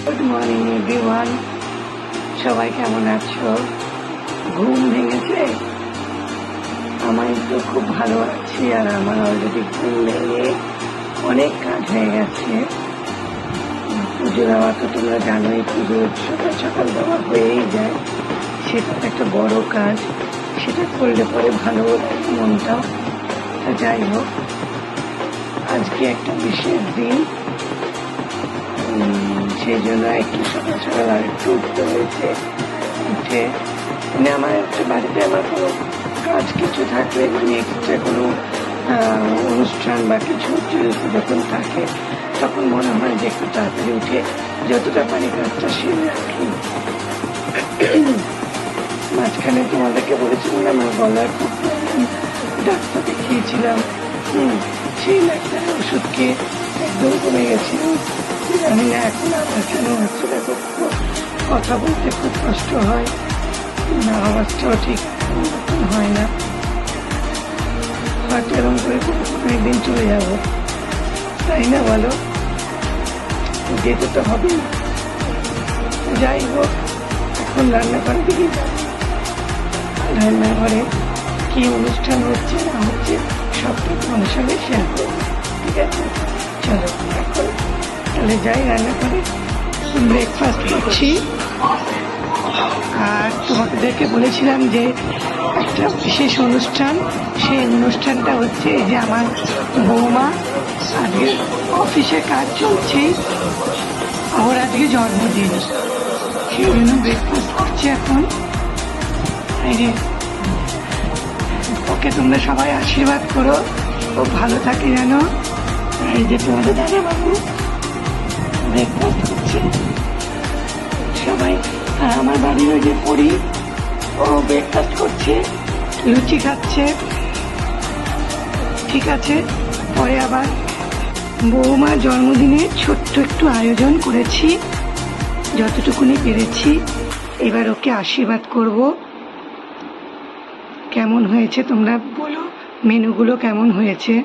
Good morning everyone, সবাই কেমন আছো? ঘুম ভেঙেছে? আমি তো খুব ভালো আছি। আর আমার অলরেডি ঘুম ভেঙে অনেক কাজ হয়ে গেছে। পুজো দেওয়া তো তোমরা জানোই, পুজো সকাল সকাল দেওয়া হয়েই যায়, সেটা একটা বড় কাজ। সেটা করলে পরে ভালো লাগে মনটাও। তা যাই হোক, আজকে একটা বিশেষ দিন, সেই জন্য একটু সকাল সকাল আর একটু উঠতে হয়েছে। উঠে মানে আমার একটা বাড়িতে আমার কোনো কাজ কিছু থাকলে, মানে এক্সট্রা কোনো অনুষ্ঠান বা কিছু যখন থাকে, তখন মনে হয় যে একটু তাড়াতাড়ি উঠে যতটা পারি কাজটা সেরে রাখি। মাঝখানে তোমাদেরকে বলেছিলাম আমার গলার খুব ডাক্তার দেখিয়েছিলাম। সেই ডাক্তারের ওষুধ খেয়ে একদম কমে গেছিল। জানি না এখন আবার কেন হচ্ছে। দেখো, কথা বলতে খুব কষ্ট হয়, আওয়াজটাও ঠিক মতন হয় না। হয়তো এরকম করে একদিন চলে যাব, তাই না বলো? যেতে তো হবে। যাই হোক, এখন রান্নাঘরের দিকে যাব। রান্নাঘরে কি অনুষ্ঠান হচ্ছে না হচ্ছে সবটা তোমার সঙ্গে শেয়ার করবো, ঠিক আছে? চলো এখন তাহলে যাই রান্নাঘরে। ব্রেকফাস্ট করছি। আর তোমাদেরকে বলেছিলাম যে একটা বিশেষ অনুষ্ঠান, সেই অনুষ্ঠানটা হচ্ছে এই যে আমার বৌমা, আজকে অফিসে কাজ চলছেই, ওর আজকে জন্মদিন, সেই জন্য ব্রেকফাস্ট করছি এখন। এই যে ওকে তোমরা সবাই আশীর্বাদ করো, ও ভালো থাকে যেন। এই যে তোমাদের দাদা বাবু ব্রেকফাস্ট করছে সবাই। আর আমার বাড়ির ওই যে পড়ি, ও ব্রেকফাস্ট করছে, লুচি খাচ্ছে। ঠিক আছে, পরে আবার বৌমার জন্মদিনে ছোট্ট একটু আয়োজন করেছি, যতটুকুনি পেরেছি। এবার ওকে আশীর্বাদ করব। কেমন হয়েছে তোমরা বলো, মেনুগুলো কেমন হয়েছে?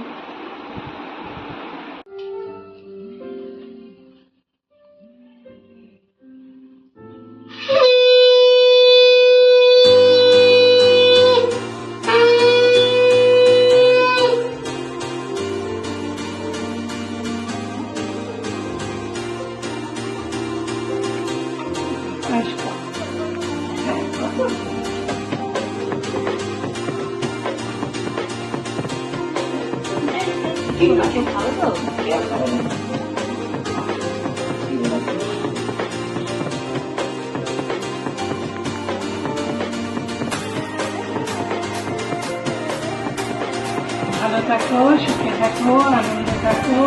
ভালো থাকো, সুখে থাকো, আনন্দে থাকো।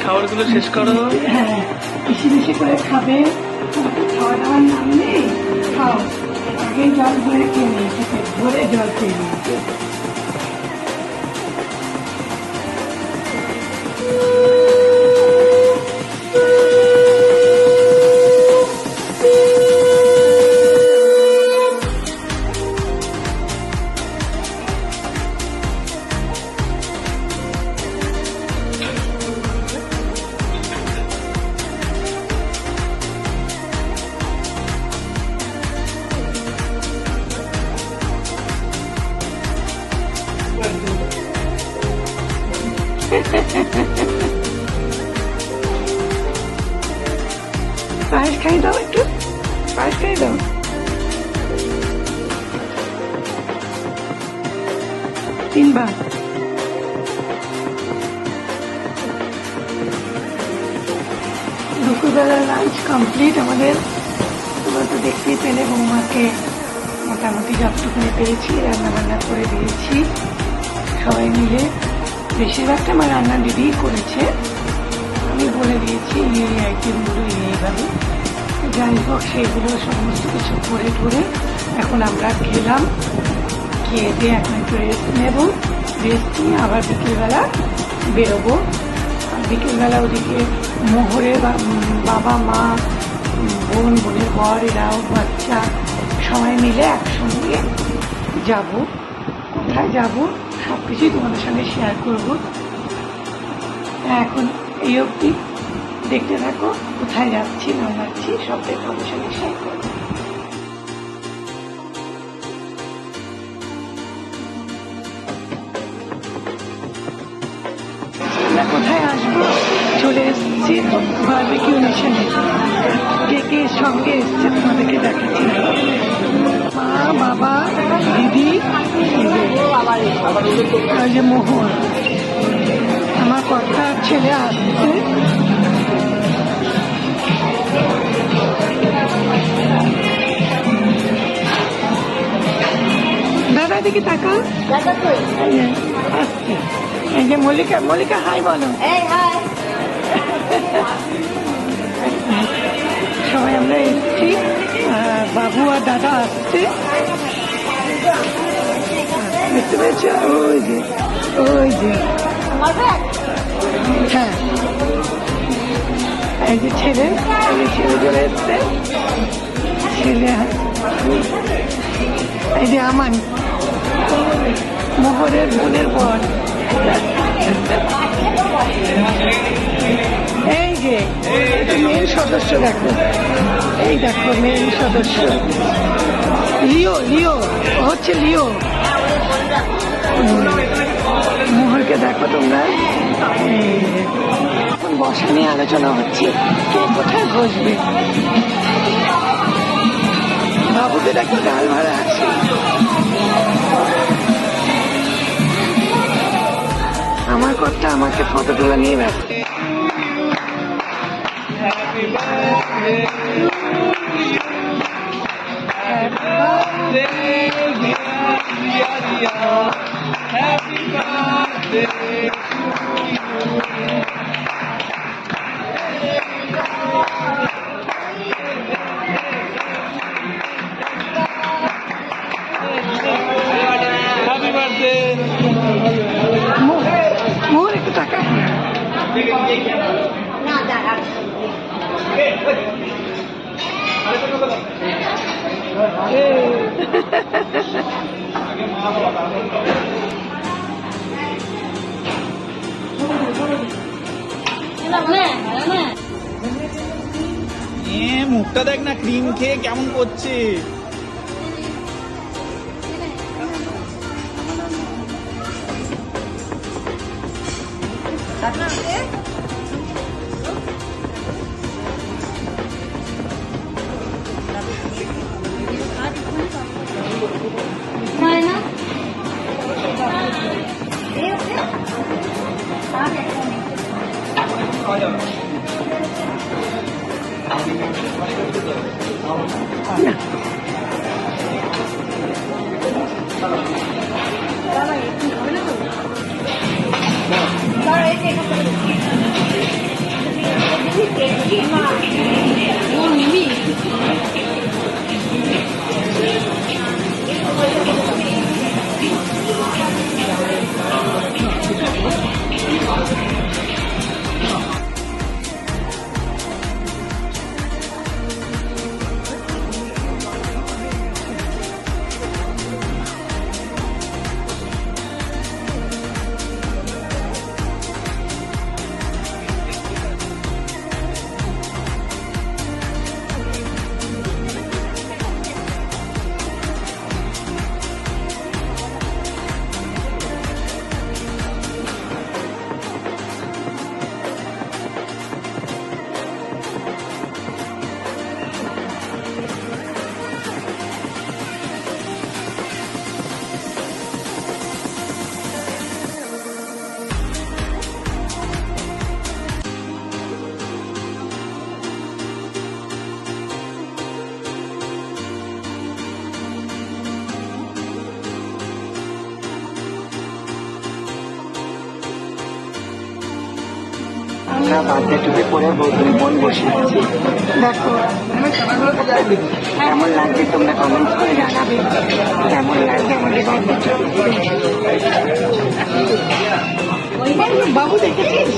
খাবারগুলো শেষ করো। হ্যাঁ, বেশি বেশি করে খাবে। খাওয়া দাওয়ার নাম নেই, খাও। আগে জল ভরে খেয়ে নিয়েছে, পেট ভরে জল খেয়ে নিয়েছে। পায়েস খাই দাও, একটু পায়েস খাই দাও। তিনবার দুপুরবেলার লাঞ্চ কমপ্লিট আমাদের। তোমরা তো দেখতেই পেলে, বৌমাকে মোটামুটি যতটুকুনি পেরেছি রান্না বান্না করে দিয়েছি সবাই মিলে। বেশিরভাগটা আমার রান্না দিদিই করেছে, আমি বলে দিয়েছি এই আইটেমগুলো এইভাবে। যাই হোক, সেইগুলো সমস্ত কিছু করে টরে এখন আমরা খেলাম। খেয়ে দিয়ে এখন একটু রেস্ট নেব। রেস্ট নিয়ে আবার বিকেলবেলা বেরোবো। আর বিকেলবেলা ওদিকে মোহরের বাবা মা, বোন, বোনের বর, এরাও বাচ্চা সবাই মিলে একসঙ্গে যাব। কোথায় যাব সব কিছুই তোমাদের সঙ্গে শেয়ার করবো। এখন এই অবধি দেখতে থাকো, কোথায় যাচ্ছি না যাচ্ছি সব তোমাদের সঙ্গে শেয়ার করবো। আমরা কোথায় আসবো, চলে এসেছি বারবিকিউ নেশনে। কে কে সঙ্গে এসছে তোমাদেরকে দেখাচ্ছি। মা, বাবা, দিদি, আর যে মোহন, আমার কর্তার ছেলে আসছে। দাদা দিকে তাকা, আসছে। এই যে মল্লিকা, মল্লিকা হাই বলো। সবাই আমরা এসছি, বাবু আর দাদা আসছে, দেখতে পেয়েছ? ওই যে ওই যে হ্যাঁ, এই যে ছেলে, ছেলে চলে এসছে, ছেলে এই যে আমান, মোহরের বোনের পর। এই যে মেন সদস্য দেখো, এই দেখো মেন সদস্য লিও, লিও হচ্ছে লিও। মোহরকে দেখো তোমরা। এখন বসা নিয়ে আলোচনা হচ্ছে, কে কোথায় বসবে। বাবুকে দেখো গাল ভরা আছে। আমার কর্তা আমাকে ফটো তোলা নিয়ে ব্যস্ত। মোহর একটু টাকা মুখটা দেখ না, ক্রিম খেয়ে কেমন করছে। আমরা বার্থডে টুপি পরে দুই বোন বসে আছি। দেখো কেমন লাগছে তোমরা কমেন্টস করে জানাবে, কেমন লাগছে আমাদের বার্থডে টুপি। বাবু দেখেছিস?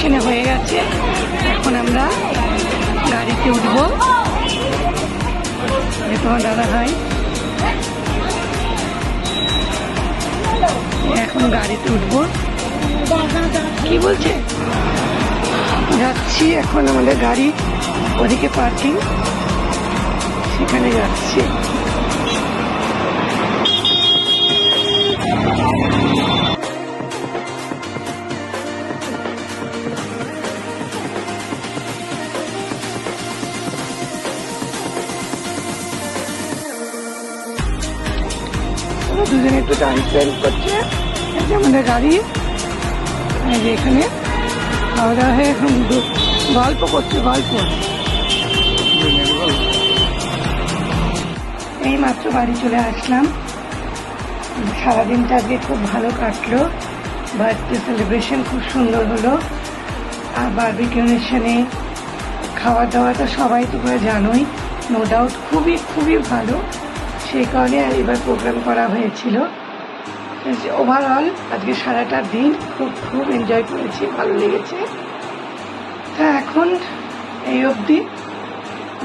স্টেশনে হয়ে গেছে। এখন আমরা গাড়িতে উঠবো। তোমার দাদা ভাই এখন গাড়িতে উঠবো। কি বলছে? যাচ্ছি এখন, আমাদের গাড়ি ওদিকে পার্কিং, সেখানে যাচ্ছি। দুজনে একটু টাইম স্পেন্ড করছে। এই যে আমাদের গাড়ি, এই যে এখানে খাওয়া দাওয়া হয়ে এখন গল্প করছে, গল্প। এই মাত্র বাড়ি চলে আসলাম। সারাদিনটা আজকে খুব ভালো কাটলো। বার্থডে সেলিব্রেশন খুব সুন্দর হলো। আর বারবিকিউ নেশনে খাওয়া দাওয়া তো সবাই তোমরা জানোই, নো ডাউট খুবই খুবই ভালো। সেই কারণে এবার প্রোগ্রাম করা হয়েছিল। ওভারঅল আজকে সারাটা দিন খুব খুব এনজয় করেছি, ভালো লেগেছে। তা এখন এই অবধি,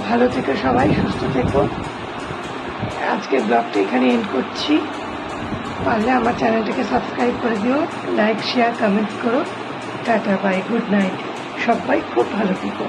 ভালো থেকো সবাই, সুস্থ থেকো। আজকের ব্লগটা এখানে এন্ড করছি। পারলে আমার চ্যানেলটাকে সাবস্ক্রাইব করে দিও, লাইক শেয়ার কমেন্টস করো। Tata, bye, good night. সবাই খুব ভালো থেকো।